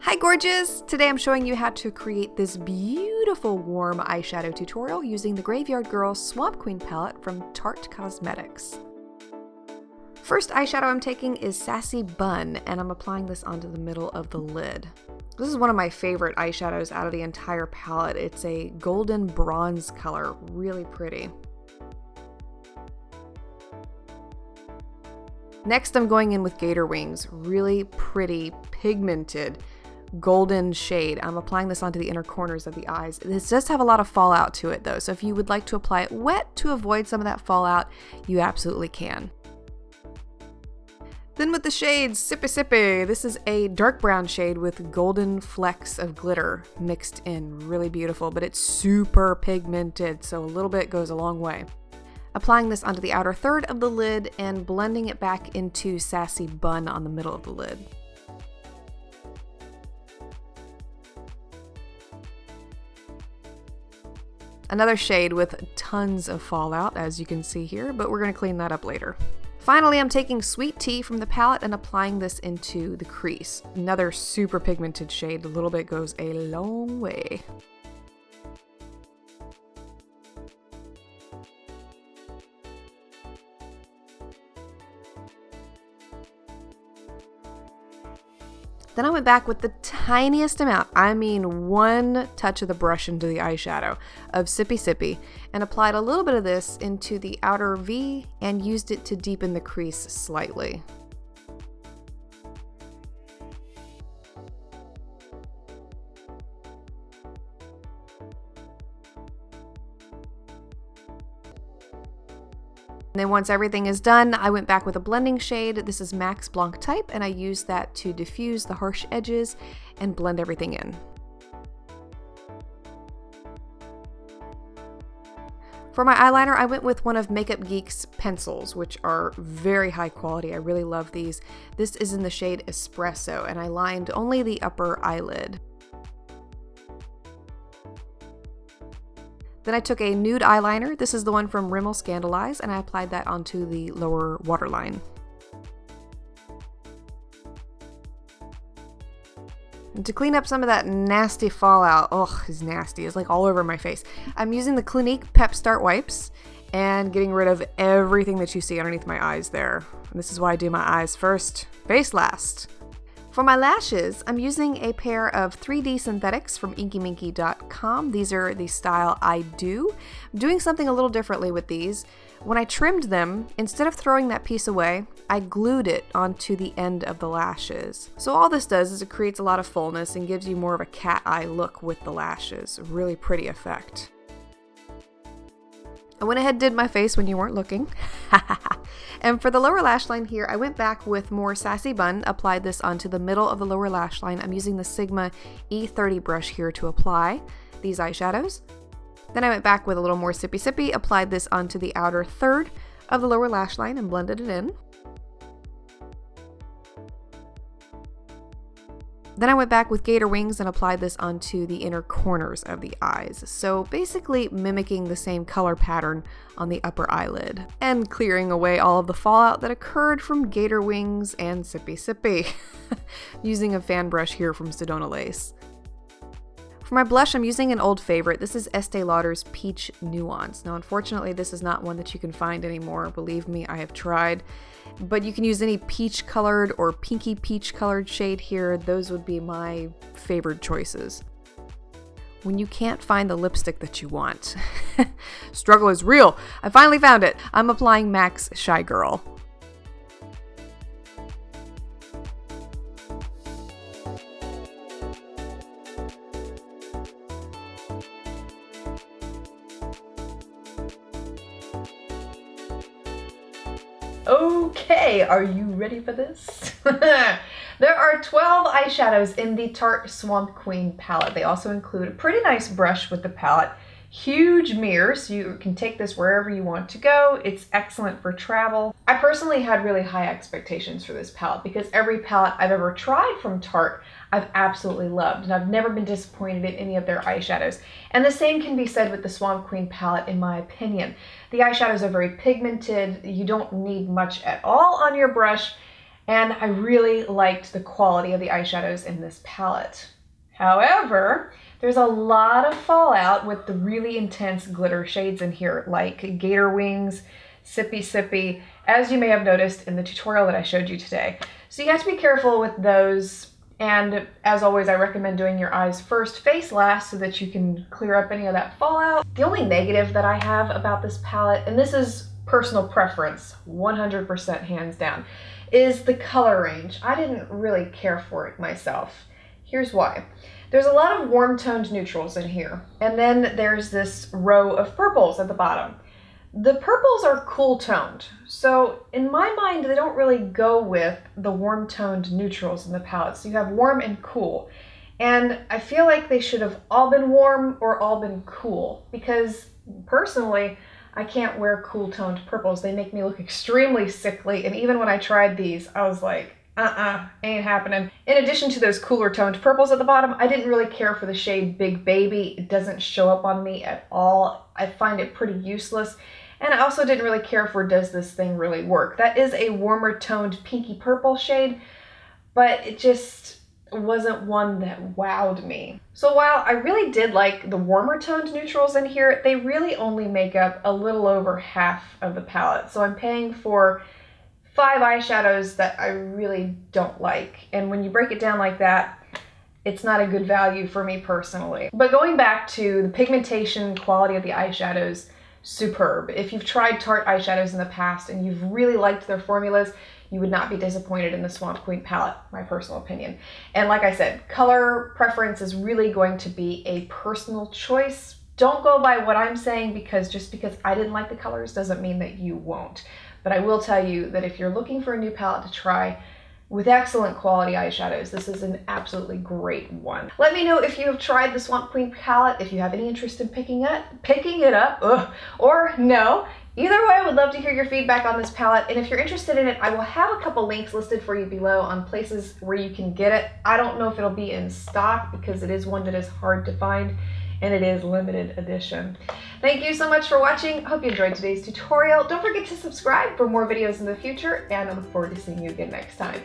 Hi gorgeous! Today I'm showing you how to create this beautiful warm eyeshadow tutorial using the Graveyard Girl Swamp Queen palette from Tarte Cosmetics. First eyeshadow I'm taking is Sassy Bun, and I'm applying this onto the middle of the lid. This is one of my favorite eyeshadows out of the entire palette. It's a golden bronze color, really pretty. Next I'm going in with Gator Wings, really pretty, pigmented, golden shade. I'm applying this onto the inner corners of the eyes. This does have a lot of fallout to it though, so if you would like to apply it wet to avoid some of that fallout, you absolutely can. Then with the shades, Sippy Sippy. This is a dark brown shade with golden flecks of glitter mixed in. Really beautiful, but it's super pigmented, so a little bit goes a long way. Applying this onto the outer third of the lid and blending it back into Sassy Bun on the middle of the lid. Another shade with tons of fallout, as you can see here, but we're going to clean that up later. Finally, I'm taking Sweet Tea from the palette and applying this into the crease. Another super pigmented shade. A little bit goes a long way. Then I went back with the tiniest amount, I mean one touch of the brush into the eyeshadow, of Sippy Sippy, and applied a little bit of this into the outer V and used it to deepen the crease slightly. And then once everything is done, I went back with a blending shade. This is Max Blanc type, and I used that to diffuse the harsh edges and blend everything in. For my eyeliner, I went with one of MakeupGeek's pencils, which are very high quality. I really love these. This is in the shade Espresso, and I lined only the upper eyelid. Then I took a nude eyeliner. This is the one from Rimmel ScandalEyes, and I applied that onto the lower waterline. And to clean up some of that nasty fallout, it's nasty, it's like all over my face, I'm using the Clinique Pep Start wipes and getting rid of everything that you see underneath my eyes there. And this is why I do my eyes first, face last. For my lashes, I'm using a pair of 3D synthetics from inkyminky.com. These are the style I Do. I'm doing something a little differently with these. When I trimmed them, instead of throwing that piece away, I glued it onto the end of the lashes. So all this does is it creates a lot of fullness and gives you more of a cat eye look with the lashes. A really pretty effect. I went ahead and did my face when you weren't looking. And for the lower lash line here, I went back with more Sassy Bun, applied this onto the middle of the lower lash line. I'm using the Sigma E30 brush here to apply these eyeshadows. Then I went back with a little more Sippy Sippy, applied this onto the outer third of the lower lash line and blended it in. Then I went back with Gator Wings and applied this onto the inner corners of the eyes. So basically mimicking the same color pattern on the upper eyelid and clearing away all of the fallout that occurred from Gator Wings and Sippy Sippy using a fan brush here from Sedona Lace. For my blush, I'm using an old favorite. This is Estee Lauder's Peach Nuance. Now, unfortunately, this is not one that you can find anymore. Believe me, I have tried. But you can use any peach-colored or pinky peach-colored shade here. Those would be my favored choices. When you can't find the lipstick that you want, struggle is real. I finally found it. I'm applying MAC's Shy Girl. Okay, are you ready for this? There are 12 eyeshadows in the Tarte Swamp Queen palette. They also include a pretty nice brush with the palette huge mirror, so you can take this wherever you want to go. It's excellent for travel. I personally had really high expectations for this palette because every palette I've ever tried from Tarte I've absolutely loved, and I've never been disappointed in any of their eyeshadows. And the same can be said with the Swamp Queen palette in my opinion. The eyeshadows are very pigmented, you don't need much at all on your brush, and I really liked the quality of the eyeshadows in this palette. However, there's a lot of fallout with the really intense glitter shades in here, like Gator Wings, Sippy Sippy, as you may have noticed in the tutorial that I showed you today. So you have to be careful with those. And as always, I recommend doing your eyes first, face last, so that you can clear up any of that fallout. The only negative that I have about this palette, and this is personal preference, 100% hands down, is the color range. I didn't really care for it myself. Here's why. There's a lot of warm toned neutrals in here, and then there's this row of purples at the bottom. The purples are cool toned, so in my mind they don't really go with the warm toned neutrals in the palette. So you have warm and cool, and I feel like they should have all been warm or all been cool, because personally I can't wear cool toned purples. They make me look extremely sickly, and even when I tried these I was like, ain't happening. In addition to those cooler toned purples at the bottom, I didn't really care for the shade Big Baby. It doesn't show up on me at all. I find it pretty useless. And I also didn't really care for Does This Thing Really Work? That is a warmer toned pinky purple shade, but it just wasn't one that wowed me. So while I really did like the warmer toned neutrals in here, they really only make up a little over half of the palette. So I'm paying for 5 eyeshadows that I really don't like. And when you break it down like that, it's not a good value for me personally. But going back to the pigmentation quality of the eyeshadows, superb. If you've tried Tarte eyeshadows in the past and you've really liked their formulas, you would not be disappointed in the Swamp Queen palette, my personal opinion. And like I said, color preference is really going to be a personal choice. Don't go by what I'm saying, because just because I didn't like the colors doesn't mean that you won't. But I will tell you that if you're looking for a new palette to try with excellent quality eyeshadows, this is an absolutely great one. Let me know if you have tried the Swamp Queen palette, if you have any interest in picking it up, or no. Either way, I would love to hear your feedback on this palette, and if you're interested in it, I will have a couple links listed for you below on places where you can get it. I don't know if it'll be in stock because it is one that is hard to find, and it is limited edition. Thank you so much for watching. I hope you enjoyed today's tutorial. Don't forget to subscribe for more videos in the future, and I look forward to seeing you again next time.